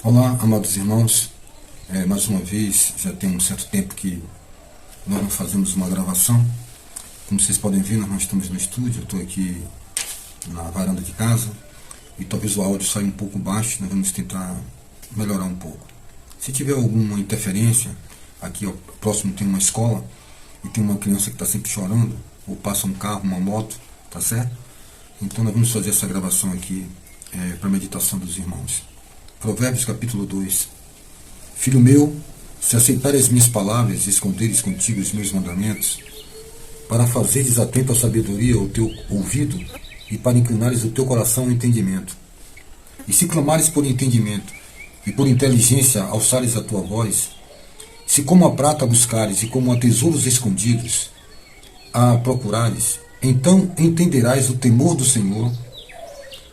Olá, amados irmãos. Mais uma vez, já tem um certo tempo que nós não fazemos uma gravação. Como vocês podem ver, nós não estamos no estúdio. Eu estou aqui na varanda de casa e talvez o áudio saia um pouco baixo. Nós vamos tentar melhorar um pouco. Se tiver alguma interferência, aqui ó, próximo tem uma escola e tem uma criança que está sempre chorando, ou passa um carro, uma moto, tá certo? Então nós vamos fazer essa gravação aqui para a meditação dos irmãos. Provérbios capítulo 2. Filho meu, se aceitares as minhas palavras e esconderes contigo os meus mandamentos, para fazeres atento à sabedoria o teu ouvido e para inclinares o teu coração ao entendimento, e se clamares por entendimento e por inteligência alçares a tua voz, se como a prata buscares e como a tesouros escondidos a procurares, então entenderás o temor do Senhor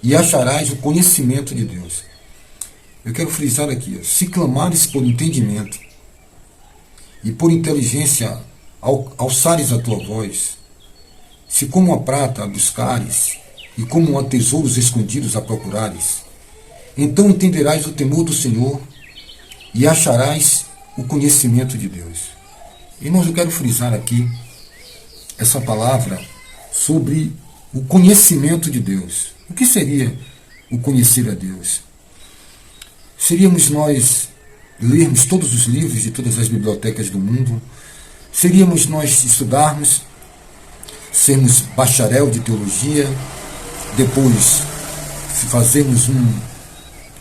e acharás o conhecimento de Deus. Eu quero frisar aqui, se clamares por entendimento e por inteligência alçares a tua voz, se como a prata a buscares e como a tesouros escondidos a procurares, então entenderás o temor do Senhor e acharás o conhecimento de Deus. Irmãos, eu quero frisar aqui essa palavra sobre o conhecimento de Deus. O que seria o conhecer a Deus? Seríamos nós lermos todos os livros de todas as bibliotecas do mundo? Seríamos nós estudarmos, sermos bacharel de teologia, depois fazermos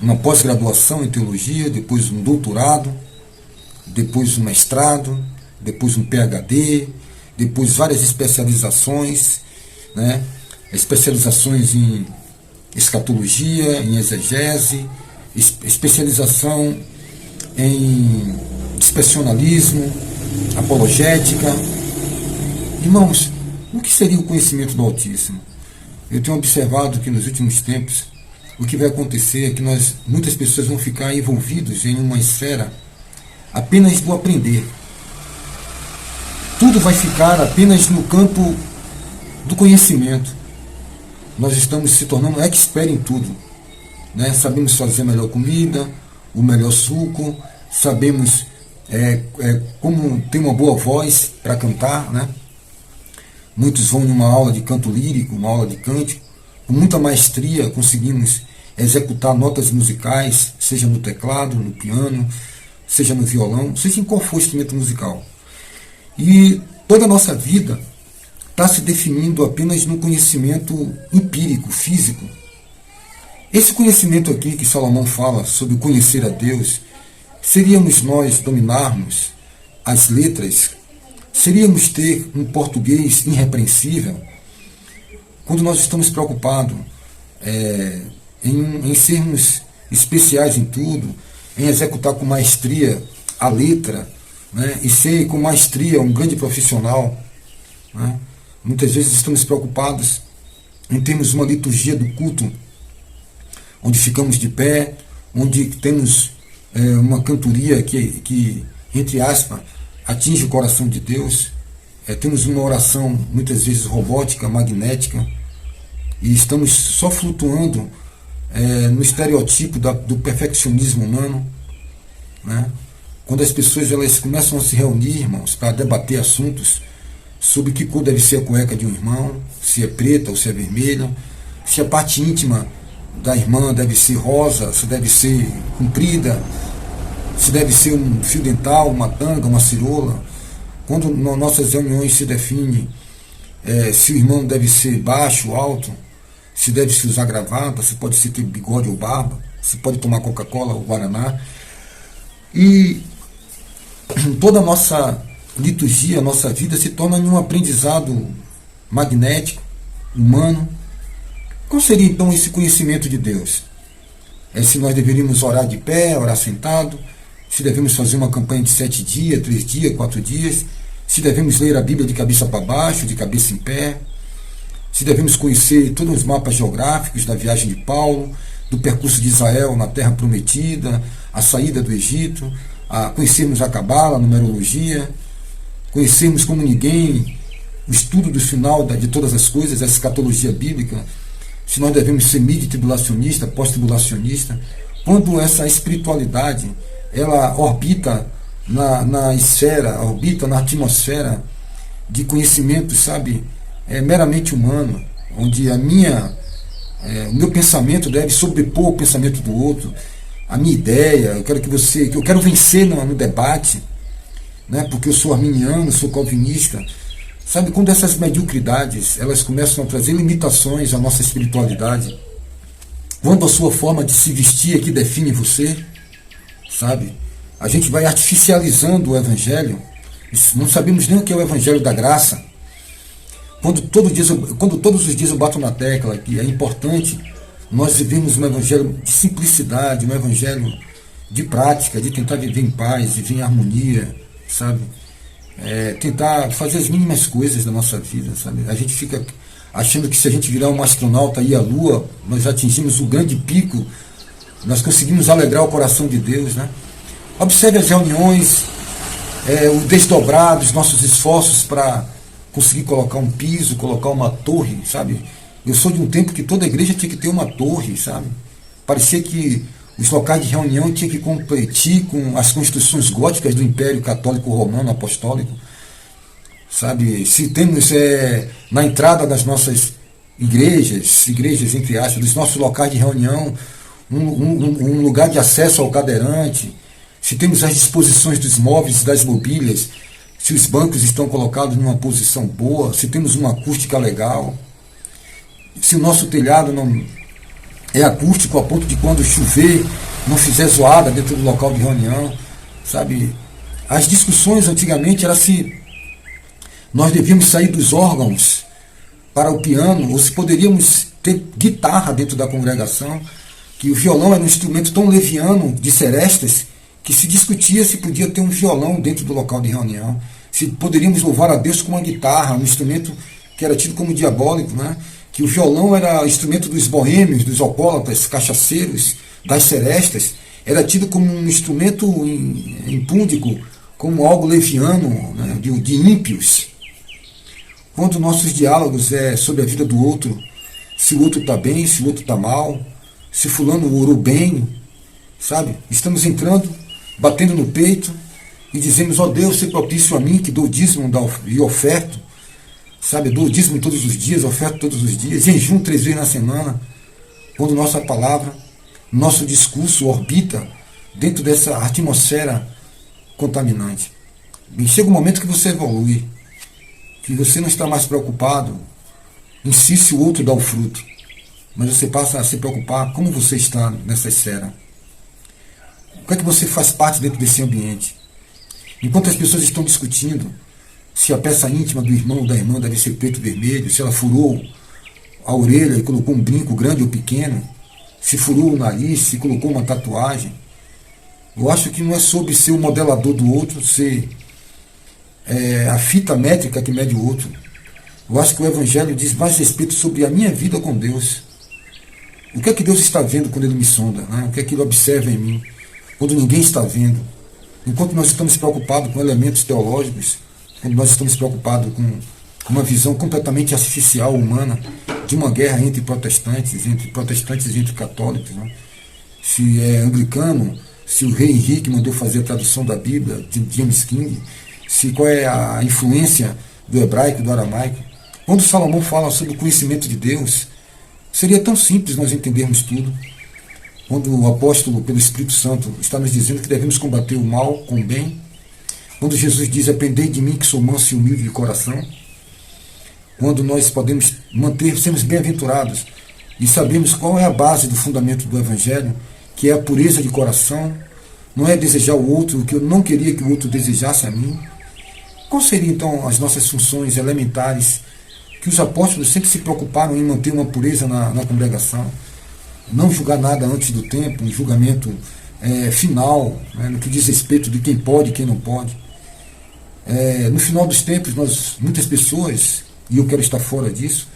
uma pós-graduação em teologia, depois um doutorado, depois um mestrado, depois um PhD, depois várias especializações, né? Especializações em escatologia, em exegese, especialização em dispensacionalismo, apologética. Irmãos, o que seria o conhecimento do Altíssimo? Eu tenho observado que nos últimos tempos o que vai acontecer é que muitas pessoas vão ficar envolvidos em uma esfera apenas do aprender. Tudo vai ficar apenas no campo do conhecimento. Nós estamos se tornando expert em tudo. Né? Sabemos fazer a melhor comida, o melhor suco, sabemos como ter uma boa voz para cantar. Né? Muitos vão numa aula de canto lírico, uma aula de cântico, com muita maestria conseguimos executar notas musicais, seja no teclado, no piano, seja no violão, seja em qual for o instrumento musical. E toda a nossa vida está se definindo apenas no conhecimento empírico, físico. Esse conhecimento aqui que Salomão fala sobre conhecer a Deus, seríamos nós dominarmos as letras, seríamos ter um português irrepreensível, quando nós estamos preocupados em sermos especiais em tudo, em executar com maestria a letra, né, e ser com maestria um grande profissional. Né? Muitas vezes estamos preocupados em termos uma liturgia do culto, onde ficamos de pé, onde temos uma cantoria que, entre aspas, atinge o coração de Deus. Temos uma oração, muitas vezes, robótica, magnética, e estamos só flutuando no estereotipo do perfeccionismo humano. Né? Quando as pessoas elas começam a se reunir, irmãos, para debater assuntos sobre que cor deve ser a cueca de um irmão, se é preta ou se é vermelha, se a parte íntima da irmã deve ser rosa, se deve ser comprida, se deve ser um fio dental, uma tanga, uma cirola. Quando nas nossas reuniões se define se o irmão deve ser baixo, alto, se deve se usar gravata, se pode ser ter bigode ou barba, se pode tomar Coca-Cola ou Guaraná. E toda a nossa liturgia, a nossa vida se torna um aprendizado magnético, humano. Qual seria então esse conhecimento de Deus? Se nós deveríamos orar de pé, orar sentado, se devemos fazer uma campanha de 7 dias, 3 dias, 4 dias, se devemos ler a Bíblia de cabeça para baixo, de cabeça em pé, se devemos conhecer todos os mapas geográficos da viagem de Paulo, do percurso de Israel na Terra Prometida, a saída do Egito, conhecermos a Cabala, a numerologia, conhecermos como ninguém o estudo do final de todas as coisas, a escatologia bíblica, se nós devemos ser mid-tribulacionista, pós-tribulacionista, quando essa espiritualidade ela orbita na esfera, orbita na atmosfera de conhecimento, sabe, meramente humano, onde o meu pensamento deve sobrepor o pensamento do outro, a minha ideia, eu quero vencer no debate, né, porque eu sou arminiano, sou calvinista, sabe, quando essas mediocridades elas começam a trazer limitações à nossa espiritualidade, quando a sua forma de se vestir é que define você, sabe, a gente vai artificializando o Evangelho, não sabemos nem o que é o Evangelho da graça. Quando todos os dias eu bato na tecla que é importante nós vivemos um Evangelho de simplicidade, um Evangelho de prática, de tentar viver em paz, viver em harmonia, sabe? Tentar fazer as mínimas coisas da nossa vida, sabe? A gente fica achando que se a gente virar um astronauta e ir à Lua, nós atingimos o grande pico, nós conseguimos alegrar o coração de Deus, né? Observe as reuniões, o desdobrar dos nossos esforços para conseguir colocar um piso, colocar uma torre, sabe? Eu sou de um tempo que toda igreja tinha que ter uma torre, sabe? Parecia que os locais de reunião tinham que competir com as construções góticas do Império Católico Romano Apostólico, sabe? Se temos na entrada das nossas igrejas entre aspas, dos nossos locais de reunião, um lugar de acesso ao cadeirante, se temos as disposições dos móveis e das mobílias, se os bancos estão colocados numa posição boa, se temos uma acústica legal, se o nosso telhado não é acústico a ponto de quando chover não fizer zoada dentro do local de reunião, sabe? As discussões antigamente era se nós devíamos sair dos órgãos para o piano ou se poderíamos ter guitarra dentro da congregação, que o violão era um instrumento tão leviano de serestas que se discutia se podia ter um violão dentro do local de reunião, se poderíamos louvar a Deus com uma guitarra, um instrumento que era tido como diabólico, né? Que o violão era instrumento dos boêmios, dos alcoólatras, cachaceiros, das serestas, era tido como um instrumento impúdico, como algo leviano, né? de ímpios. Quando nossos diálogos sobre a vida do outro, se o outro está bem, se o outro está mal, se fulano orou bem, sabe? Estamos entrando, batendo no peito e dizemos, ó Deus, seja propício a mim que dou dízimo e oferto, sabe, dou dízimo todos os dias, oferto todos os dias, jejum 3 vezes na semana, quando nossa palavra, nosso discurso orbita dentro dessa atmosfera contaminante. E chega um momento que você evolui, que você não está mais preocupado em se o outro dá o fruto, mas você passa a se preocupar como você está nessa esfera. O que é que você faz parte dentro desse ambiente? Enquanto as pessoas estão discutindo se a peça íntima do irmão ou da irmã deve ser preto ou vermelho, se ela furou a orelha e colocou um brinco grande ou pequeno, se furou o nariz, se colocou uma tatuagem, eu acho que não é sobre ser o modelador do outro, ser a fita métrica que mede o outro. Eu acho que o Evangelho diz mais respeito sobre a minha vida com Deus. O que é que Deus está vendo quando Ele me sonda? Né? O que é que Ele observa em mim quando ninguém está vendo? Enquanto nós estamos preocupados com elementos teológicos, quando nós estamos preocupados com uma visão completamente artificial, humana, de uma guerra entre protestantes e entre católicos, né? Se é anglicano, se o rei Henrique mandou fazer a tradução da Bíblia, de James King, se qual é a influência do hebraico, do aramaico. Quando Salomão fala sobre o conhecimento de Deus, seria tão simples nós entendermos tudo. Quando o apóstolo, pelo Espírito Santo, está nos dizendo que devemos combater o mal com o bem. Quando Jesus diz, aprendei de mim que sou manso e humilde de coração. Quando nós podemos sermos bem-aventurados e sabemos qual é a base do fundamento do Evangelho, que é a pureza de coração, não é desejar o outro o que eu não queria que o outro desejasse a mim. Quais seriam então as nossas funções elementares que os apóstolos sempre se preocuparam em manter uma pureza na congregação? Não julgar nada antes do tempo, um julgamento final, né, no que diz respeito de quem pode e quem não pode. No final dos tempos, muitas pessoas, e eu quero estar fora disso,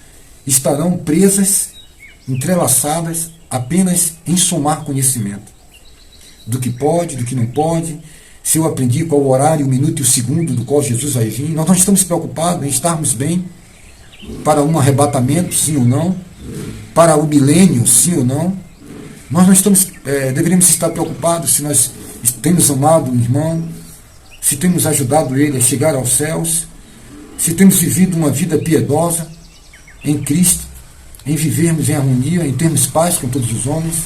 estarão presas, entrelaçadas, apenas em somar conhecimento. Do que pode, do que não pode, se eu aprendi qual o horário, o minuto e o segundo do qual Jesus vai vir. Nós não estamos preocupados em estarmos bem para um arrebatamento, sim ou não, para o milênio, sim ou não. Nós não estamos, deveríamos estar preocupados se nós temos amado um irmão, se temos ajudado ele a chegar aos céus, se temos vivido uma vida piedosa em Cristo, em vivermos em harmonia, em termos paz com todos os homens.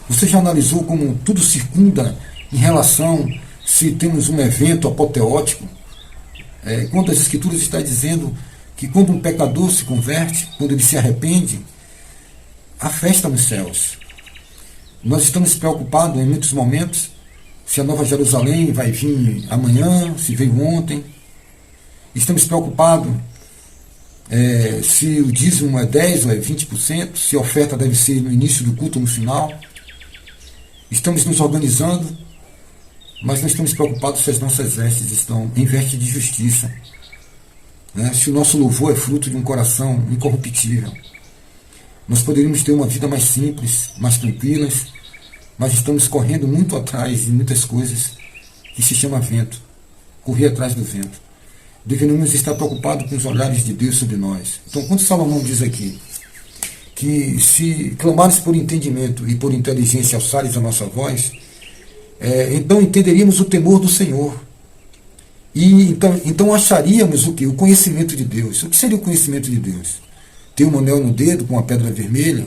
Você já analisou como tudo circunda em relação se temos um evento apoteótico? Quando as Escrituras estão dizendo que quando um pecador se converte, quando ele se arrepende, há festa nos céus. Nós estamos preocupados em muitos momentos se a Nova Jerusalém vai vir amanhã, se veio ontem. Estamos preocupados se o dízimo é 10% ou é 20%, se a oferta deve ser no início do culto ou no final. Estamos nos organizando, mas não estamos preocupados se as nossas vestes estão em veste de justiça, se o nosso louvor é fruto de um coração incorruptível. Nós poderíamos ter uma vida mais simples, mais tranquilas, mas estamos correndo muito atrás de muitas coisas que se chama vento, correr atrás do vento. Deveríamos estar preocupados com os olhares de Deus sobre nós. Então, quando Salomão diz aqui que se clamares por entendimento e por inteligência alçares a nossa voz, então entenderíamos o temor do Senhor. E então acharíamos o quê? O conhecimento de Deus. O que seria o conhecimento de Deus? Ter um anel no dedo com uma pedra vermelha,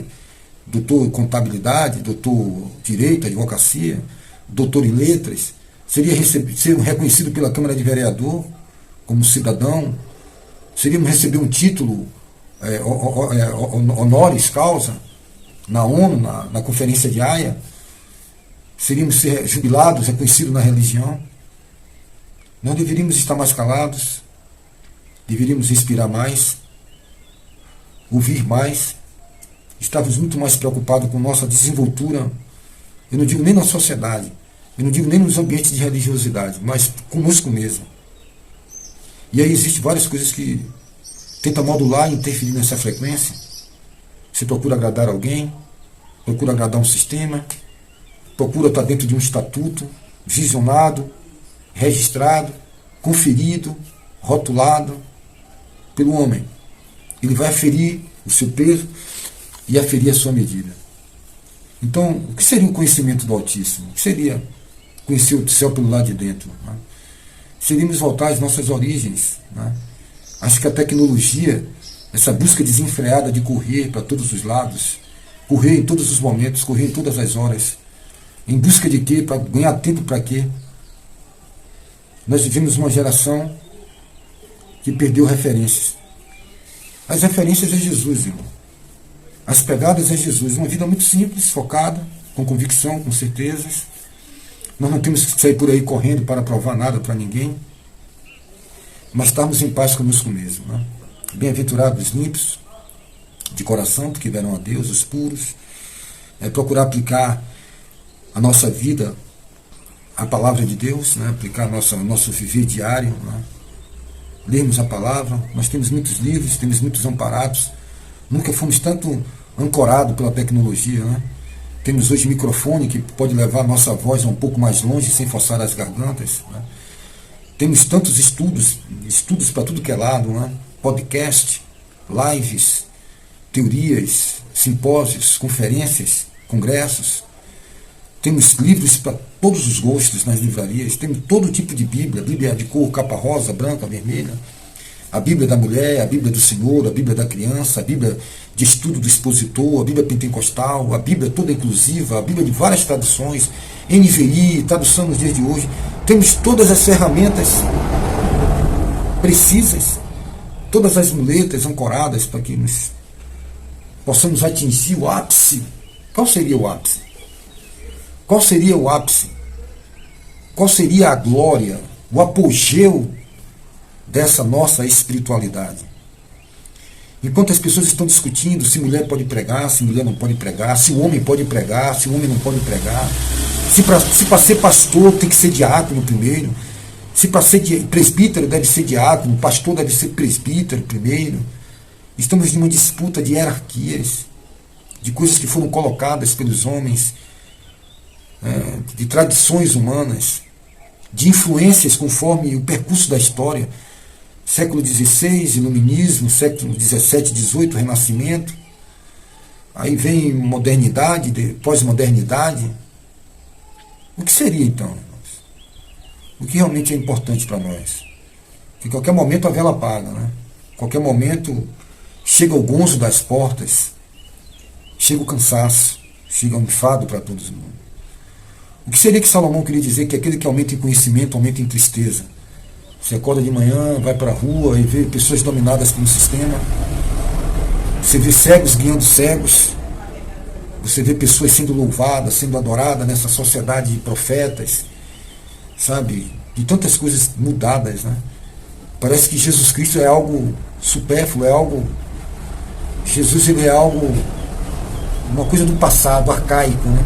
doutor em contabilidade, doutor direito, advocacia, doutor em letras, seria ser reconhecido pela Câmara de Vereador como cidadão, seríamos receber um título honoris causa na ONU, na Conferência de Haia, seríamos ser jubilados, reconhecidos na religião. Nós deveríamos estar mais calados, deveríamos respirar mais, ouvir mais, estávamos muito mais preocupados com nossa desenvoltura, eu não digo nem na sociedade, eu não digo nem nos ambientes de religiosidade, mas conosco mesmo. E aí existem várias coisas que tentam modular e interferir nessa frequência. Você procura agradar alguém, procura agradar um sistema, procura estar dentro de um estatuto, visionado, registrado, conferido, rotulado pelo homem. Ele vai aferir o seu peso e aferir a sua medida. Então, o que seria o conhecimento do Altíssimo? O que seria conhecer o céu pelo lado de dentro? Seríamos voltar às nossas origens. Acho que a tecnologia, essa busca desenfreada de correr para todos os lados, correr em todos os momentos, correr em todas as horas, em busca de quê? Para ganhar tempo para quê? Nós vivemos uma geração que perdeu referências. As referências é Jesus, irmão. As pegadas é Jesus. Uma vida muito simples, focada, com convicção, com certezas. Nós não temos que sair por aí correndo para provar nada para ninguém, mas estarmos em paz conosco mesmo. Bem-aventurados os limpos de coração, porque verão a Deus, os puros. Procurar aplicar a nossa vida, a palavra de Deus, aplicar nosso viver diário, lermos a palavra. Nós temos muitos livros, temos muitos amparados, nunca fomos tanto ancorados pela tecnologia. Temos hoje microfone que pode levar a nossa voz um pouco mais longe sem forçar as gargantas. Temos tantos estudos para tudo que é lado, podcast, lives, teorias, simpósios, conferências, congressos. Temos livros para todos os gostos nas livrarias, temos todo tipo de Bíblia de cor, capa rosa, branca, vermelha, a Bíblia da mulher, a Bíblia do Senhor, a Bíblia da criança, a Bíblia de estudo do expositor, a Bíblia pentecostal, a Bíblia toda inclusiva, a Bíblia de várias traduções, NVI, tradução nos dias de hoje. Temos todas as ferramentas precisas, todas as muletas ancoradas para que nós possamos atingir o ápice. Qual seria o ápice? Qual seria o ápice? Qual seria a glória, o apogeu dessa nossa espiritualidade? Enquanto as pessoas estão discutindo se mulher pode pregar, se mulher não pode pregar, se o homem pode pregar, se o homem não pode pregar, se para ser pastor tem que ser diácono primeiro, se para ser presbítero deve ser diácono, pastor deve ser presbítero primeiro. Estamos numa disputa de hierarquias, de coisas que foram colocadas pelos homens, de tradições humanas, de influências conforme o percurso da história. Século XVI, Iluminismo, século XVII, XVIII, Renascimento. Aí vem modernidade, pós-modernidade. O que seria então, irmãos? O que realmente é importante para nós? Que a qualquer momento a vela apaga, né? A qualquer momento chega o gonzo das portas, chega o cansaço, chega o enfado para todos nós. O que seria que Salomão queria dizer? Que aquele que aumenta em conhecimento, aumenta em tristeza. Você acorda de manhã, vai para a rua e vê pessoas dominadas pelo sistema. Você vê cegos guiando cegos. Você vê pessoas sendo louvadas, sendo adoradas nessa sociedade de profetas. Sabe? De tantas coisas mudadas, né? Parece que Jesus Cristo é algo supérfluo, é algo... Jesus, ele é algo... uma coisa do passado, arcaico, né?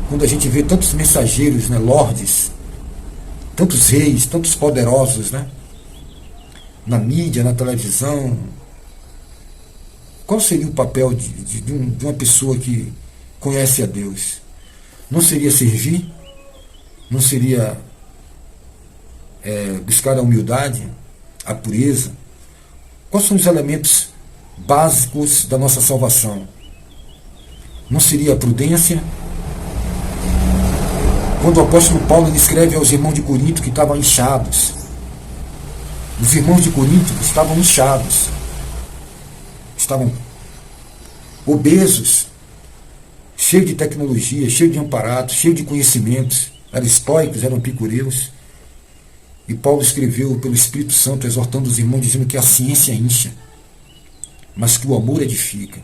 Quando a gente vê tantos mensageiros, né, lordes, tantos reis, tantos poderosos, né, na mídia, na televisão, qual seria o papel de uma pessoa que conhece a Deus? Não seria servir? Não seria buscar a humildade, a pureza? Quais são os elementos básicos da nossa salvação? Não seria a prudência? Quando o apóstolo Paulo ele escreve aos irmãos de Corinto que estavam inchados, os irmãos de Corinto estavam inchados, estavam obesos, cheios de tecnologia, cheios de amparatos, cheios de conhecimentos, eram estoicos, eram epicureus. E Paulo escreveu pelo Espírito Santo, exortando os irmãos, dizendo que a ciência incha, mas que o amor edifica.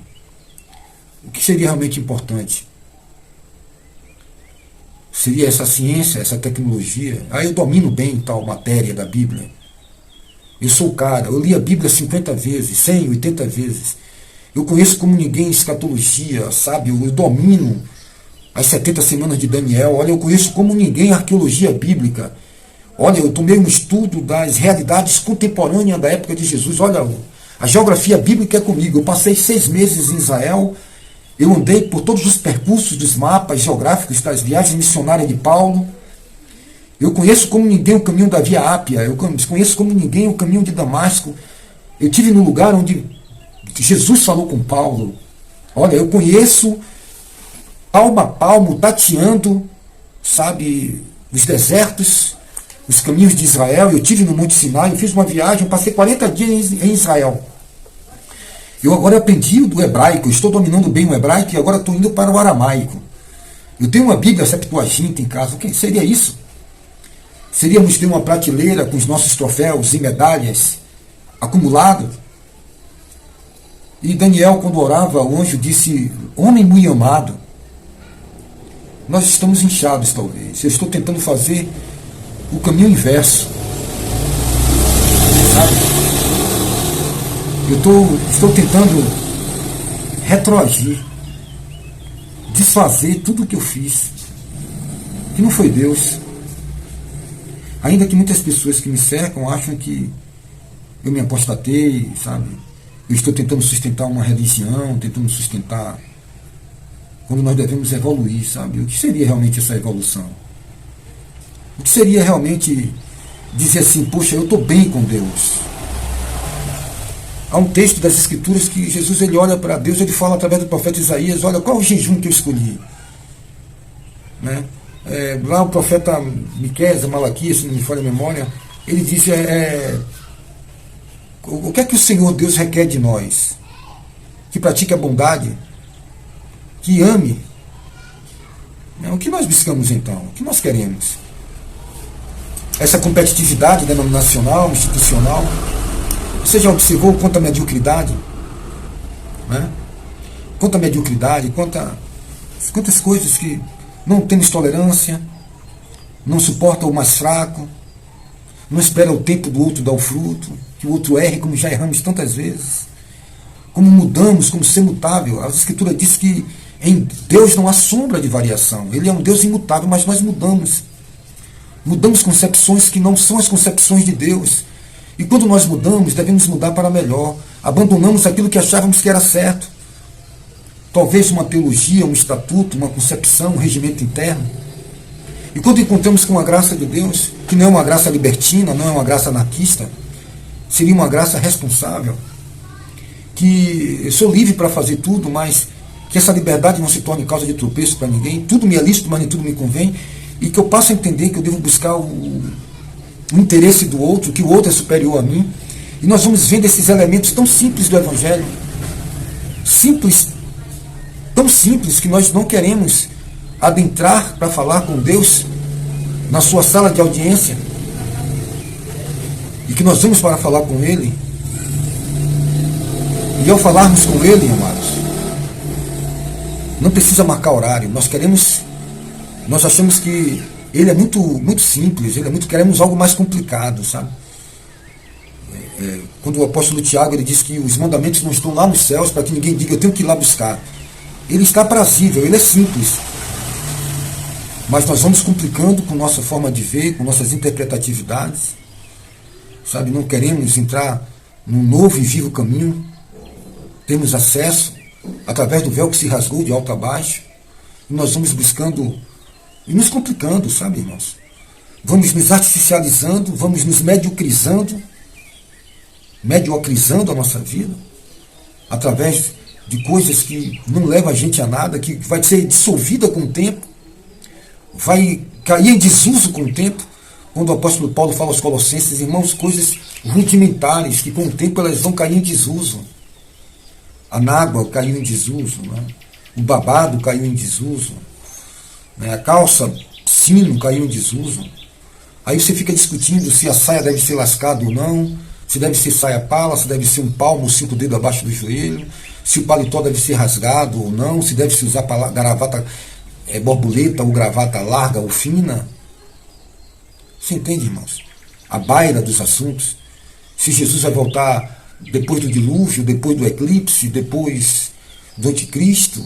O que seria realmente importante? Seria essa ciência, essa tecnologia? Eu domino bem tal matéria da Bíblia. Eu sou o cara, eu li a Bíblia 50 vezes, 100, 80 vezes. Eu conheço como ninguém escatologia, sabe? Eu domino as 70 semanas de Daniel. Olha, eu conheço como ninguém arqueologia bíblica. Olha, eu tomei um estudo das realidades contemporâneas da época de Jesus. Olha, a geografia bíblica é comigo. Eu passei 6 meses em Israel. Eu andei por todos os percursos dos mapas geográficos das viagens missionárias de Paulo. Eu conheço como ninguém o caminho da Via Ápia. Eu conheço como ninguém o caminho de Damasco. Eu estive no lugar onde Jesus falou com Paulo. Olha, eu conheço palmo a palmo, tateando, sabe, os desertos, os caminhos de Israel. Eu estive no Monte Sinai, eu fiz uma viagem, eu passei 40 dias em Israel. Eu agora aprendi o hebraico, estou dominando bem o hebraico e agora estou indo para o aramaico. Eu tenho uma Bíblia Septuaginta em casa. O que seria isso? Seríamos ter uma prateleira com os nossos troféus e medalhas acumulados. E Daniel, quando orava, o anjo disse: homem muito amado. Nós estamos inchados, talvez. Eu estou tentando fazer o caminho inverso. Sabe? Eu estou tentando retroagir, desfazer tudo o que eu fiz, que não foi Deus. Ainda que muitas pessoas que me cercam acham que eu me apostatei, sabe? Eu estou tentando sustentar uma religião, tentando sustentar, quando nós devemos evoluir, sabe? O que seria realmente essa evolução? O que seria realmente dizer assim: poxa, eu estou bem com Deus? Há um texto das Escrituras que Jesus ele olha para Deus, ele fala através do profeta Isaías: olha, qual é o jejum que eu escolhi? Né? Lá o profeta Miqueias, Malaquias, se não me falha a memória, ele diz: o que é que o Senhor Deus requer de nós? Que pratique a bondade, que ame. O que nós buscamos então? O que nós queremos? Essa competitividade denominacional, institucional? Você já observou quanta mediocridade? Né? Quanta mediocridade, quantas coisas que não temos tolerância, não suporta o mais fraco, não espera o tempo do outro dar o fruto, que o outro erre, como já erramos tantas vezes. Como mudamos, como ser mutável. A Escritura diz que em Deus não há sombra de variação. Ele é um Deus imutável, mas nós mudamos. Mudamos concepções que não são as concepções de Deus. E quando nós mudamos, devemos mudar para melhor. Abandonamos aquilo que achávamos que era certo. Talvez uma teologia, um estatuto, uma concepção, um regimento interno. E quando encontramos com a graça de Deus, que não é uma graça libertina, não é uma graça anarquista, seria uma graça responsável, que eu sou livre para fazer tudo, mas que essa liberdade não se torne causa de tropeço para ninguém, tudo me é lícito, mas nem tudo me convém, e que eu passe a entender que eu devo buscar o interesse do outro, que o outro é superior a mim. E nós vamos vendo esses elementos tão simples do Evangelho, simples, tão simples que nós não queremos adentrar para falar com Deus na sua sala de audiência, e que nós vamos para falar com Ele, e ao falarmos com Ele, amados, não precisa marcar horário, nós achamos que Ele é muito simples, queremos algo mais complicado, sabe? Quando o apóstolo Tiago ele diz que os mandamentos não estão lá nos céus para que ninguém diga eu tenho que ir lá buscar. Ele está aprazível, ele é simples. Mas nós vamos complicando com nossa forma de ver, com nossas interpretatividades. Sabe, não queremos entrar num novo e vivo caminho. Temos acesso através do véu que se rasgou de alto a baixo. E nós vamos buscando e nos complicando, sabe, irmãos? Vamos nos artificializando, vamos nos mediocrizando a nossa vida, através de coisas que não levam a gente a nada, que vai ser dissolvida com o tempo, vai cair em desuso com o tempo. Quando o apóstolo Paulo fala aos Colossenses, irmãos, coisas rudimentares, que com o tempo elas vão cair em desuso. A nágua caiu em desuso, né? O babado caiu em desuso, né? A calça sino caiu em desuso. Aí você fica discutindo se a saia deve ser lascada ou não, se deve ser saia pala, se deve ser um palmo ou 5 dedos abaixo do joelho, se o paletó deve ser rasgado ou não, se deve se usar gravata borboleta ou gravata larga ou fina. Você entende, irmãos? A baila dos assuntos. Se Jesus vai voltar depois do dilúvio, depois do eclipse, depois do anticristo.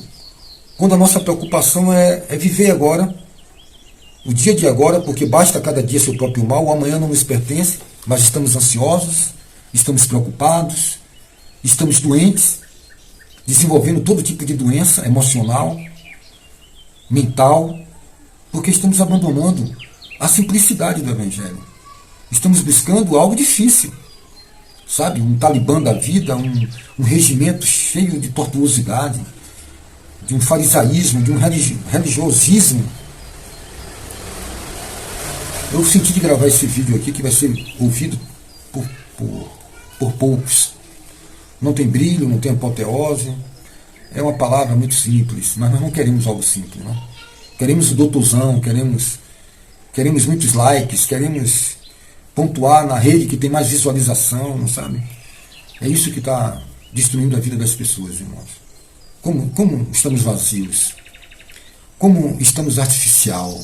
Quando a nossa preocupação é viver agora, o dia de agora, porque basta cada dia seu próprio mal, o amanhã não nos pertence, mas estamos ansiosos, estamos preocupados, estamos doentes, desenvolvendo todo tipo de doença emocional, mental, porque estamos abandonando a simplicidade do Evangelho. Estamos buscando algo difícil, sabe? Um Talibã da vida, um regimento cheio de tortuosidade, de um farisaísmo, de um religiosismo. Eu senti de gravar esse vídeo aqui, que vai ser ouvido por poucos. Não tem brilho, não tem apoteose. É uma palavra muito simples, mas nós não queremos algo simples, né? Queremos o doutorzão, queremos muitos likes, queremos pontuar na rede que tem mais visualização, não sabe? É isso que está destruindo a vida das pessoas, irmãos. Como estamos vazios? Como estamos artificial?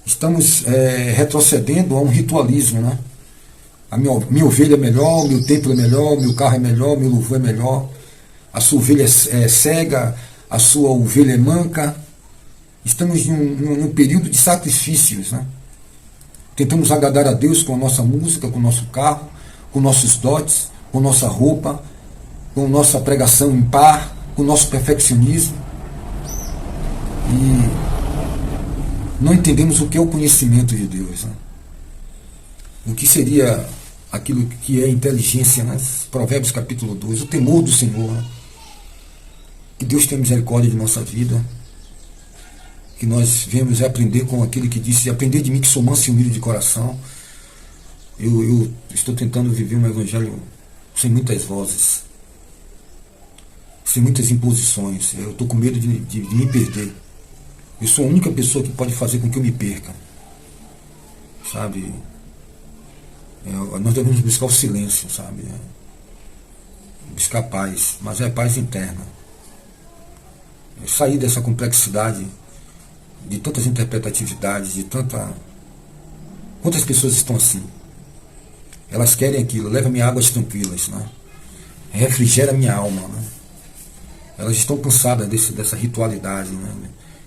Estamos retrocedendo a um ritualismo, né? A minha ovelha é melhor, o meu templo é melhor, o meu carro é melhor, o meu louvor é melhor, a sua ovelha é cega, a sua ovelha é manca. Estamos num período de sacrifícios, né? Tentamos agradar a Deus com a nossa música, com o nosso carro, com nossos dotes, com nossa roupa, com nossa pregação em par, com o nosso perfeccionismo. E não entendemos o que é o conhecimento de Deus, né? O que seria aquilo que é inteligência, né? Provérbios capítulo 2, o temor do Senhor, né? Que Deus tenha misericórdia de nossa vida, que nós viemos aprender com aquele que disse: aprender de mim que sou manso e humilde de coração. Eu estou tentando viver um evangelho sem muitas vozes, sem muitas imposições. Eu estou com medo de me perder. Eu sou a única pessoa que pode fazer com que eu me perca, sabe? Nós devemos buscar o silêncio, sabe? Buscar paz, mas é paz interna. Sair dessa complexidade de tantas interpretatividades, Quantas pessoas estão assim? Elas querem aquilo: leva-me águas tranquilas, né? Refrigera minha alma, né? Elas estão cansadas dessa ritualidade, né?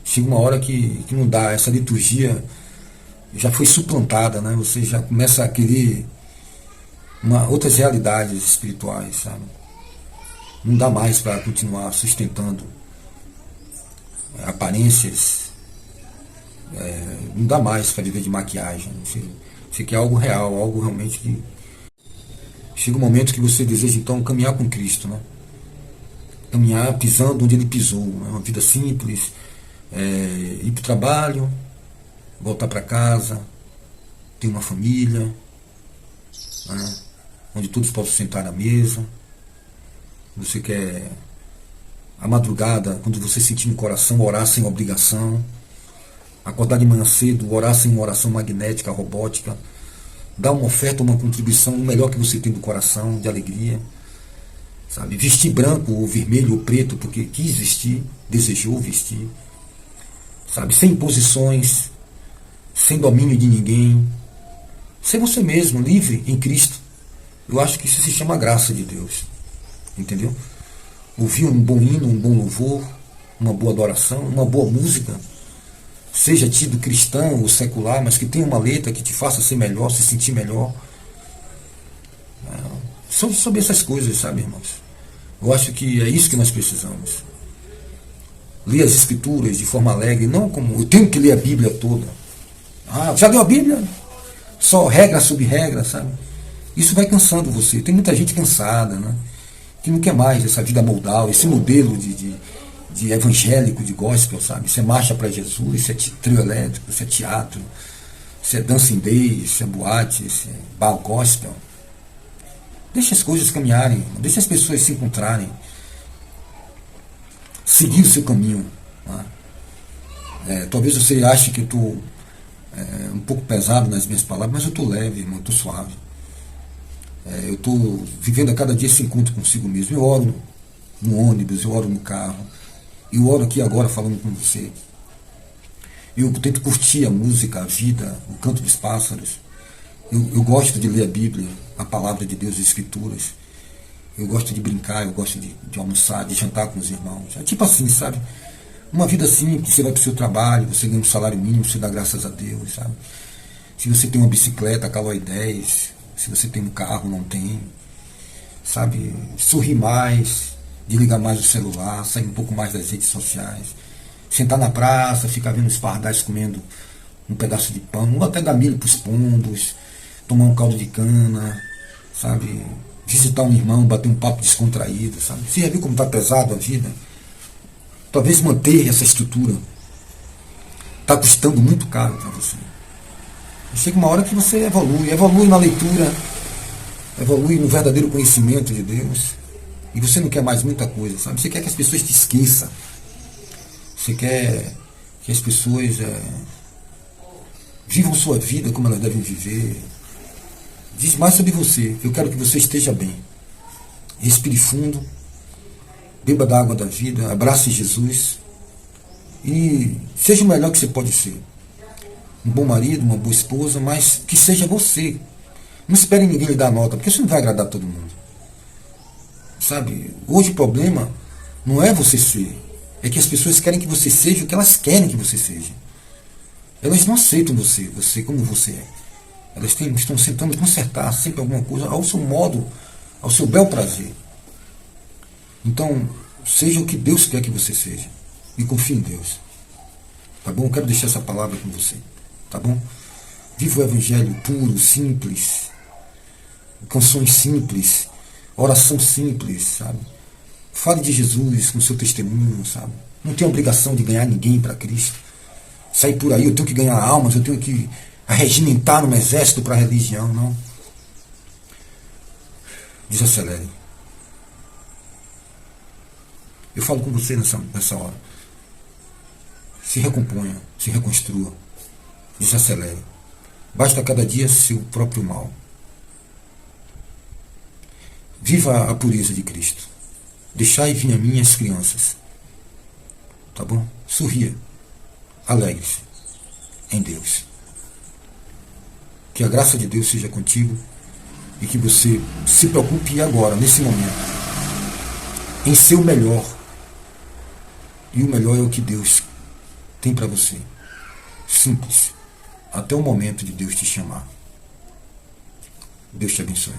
Chega uma hora que não dá, essa liturgia já foi suplantada, né? Você já começa a querer outras realidades espirituais, sabe? Não dá mais para continuar sustentando aparências, não dá mais para viver de maquiagem. Você quer algo real, algo realmente que... Chega um momento que você deseja então caminhar com Cristo, né? caminhar pisando onde ele pisou. É uma vida simples, ir para o trabalho, voltar para casa, ter uma família, né, onde todos possam sentar à mesa. Você quer, à madrugada, quando você sentir no coração, orar sem obrigação. Acordar de manhã cedo, orar sem uma oração magnética, robótica. Dar uma oferta, uma contribuição, o melhor que você tem do coração, de alegria. Sabe? Vestir branco, ou vermelho, ou preto, porque quis vestir, desejou vestir. Sabe? Sem imposições, sem domínio de ninguém. Ser você mesmo, livre em Cristo. Eu acho que isso se chama graça de Deus. Entendeu? Ouvir um bom hino, um bom louvor, uma boa adoração, uma boa música, seja tido cristão ou secular, mas que tenha uma letra que te faça ser melhor, se sentir melhor. Sobre essas coisas, sabe, irmãos? Eu acho que é isso que nós precisamos. Ler as Escrituras de forma alegre, não como eu tenho que ler a Bíblia toda. Já leu a Bíblia? Só regra sobre regra, sabe? Isso vai cansando você. Tem muita gente cansada, né? Que não quer mais essa vida modal, esse modelo de evangélico, de gospel, sabe? Isso é marcha para Jesus, isso é trio elétrico, isso é teatro, isso é dancing day, isso é boate, isso é bar gospel. Deixa as coisas caminharem, deixa as pessoas se encontrarem, seguir o seu caminho. Né? Talvez você ache que eu estou um pouco pesado nas minhas palavras, mas eu estou leve, irmão, eu estou suave. Eu estou vivendo a cada dia esse encontro consigo mesmo. Eu oro no ônibus, eu oro no carro, eu oro aqui agora falando com você. Eu tento curtir a música, a vida, o canto dos pássaros. Eu gosto de ler a Bíblia, a palavra de Deus, as Escrituras. Eu gosto de brincar, eu gosto de almoçar, de jantar com os irmãos. É tipo assim, sabe? Uma vida assim, que você vai para o seu trabalho, você ganha um salário mínimo, você dá graças a Deus, sabe? Se você tem uma bicicleta, Caloi 10, se você tem um carro, não tem, sabe? Sorrir mais, desligar mais o celular, sair um pouco mais das redes sociais, sentar na praça, ficar vendo os pardais comendo um pedaço de pão, ou até dar milho para os pombos, tomar um caldo de cana, sabe? Visitar um irmão, bater um papo descontraído, sabe? Você já viu como está pesado a vida? Talvez manter essa estrutura está custando muito caro para você. Chega uma hora que você evolui na leitura, evolui no verdadeiro conhecimento de Deus, e você não quer mais muita coisa, sabe? Você quer que as pessoas te esqueçam, você quer que as pessoas vivam sua vida como elas devem viver. Diz mais sobre você. Eu quero que você esteja bem. Respire fundo, beba da água da vida, abrace Jesus e seja o melhor que você pode ser. Um bom marido, uma boa esposa, mas que seja você. Não espere ninguém lhe dar nota, porque você não vai agradar todo mundo. Sabe? Hoje o problema não é você ser, é que as pessoas querem que você seja o que elas querem que você seja. Elas não aceitam você como você é. Elas estão tentando consertar sempre alguma coisa ao seu modo, ao seu bel prazer. Então, seja o que Deus quer que você seja. E confie em Deus. Tá bom? Eu quero deixar essa palavra com você. Tá bom? Viva o Evangelho puro, simples. Canções simples. Oração simples, sabe? Fale de Jesus com seu testemunho, sabe? Não tem obrigação de ganhar ninguém para Cristo. Sair por aí, eu tenho que ganhar almas, eu tenho que arregimentar no exército para a religião, não. Desacelere. Eu falo com você nessa hora. Se recomponha, se reconstrua. Desacelere. Basta cada dia seu próprio mal. Viva a pureza de Cristo. Deixai vir a mim as crianças. Tá bom? Sorria. Alegre-se em Deus. Que a graça de Deus seja contigo e que você se preocupe agora, nesse momento, em ser o melhor. E o melhor é o que Deus tem para você. Simples. Até o momento de Deus te chamar. Deus te abençoe.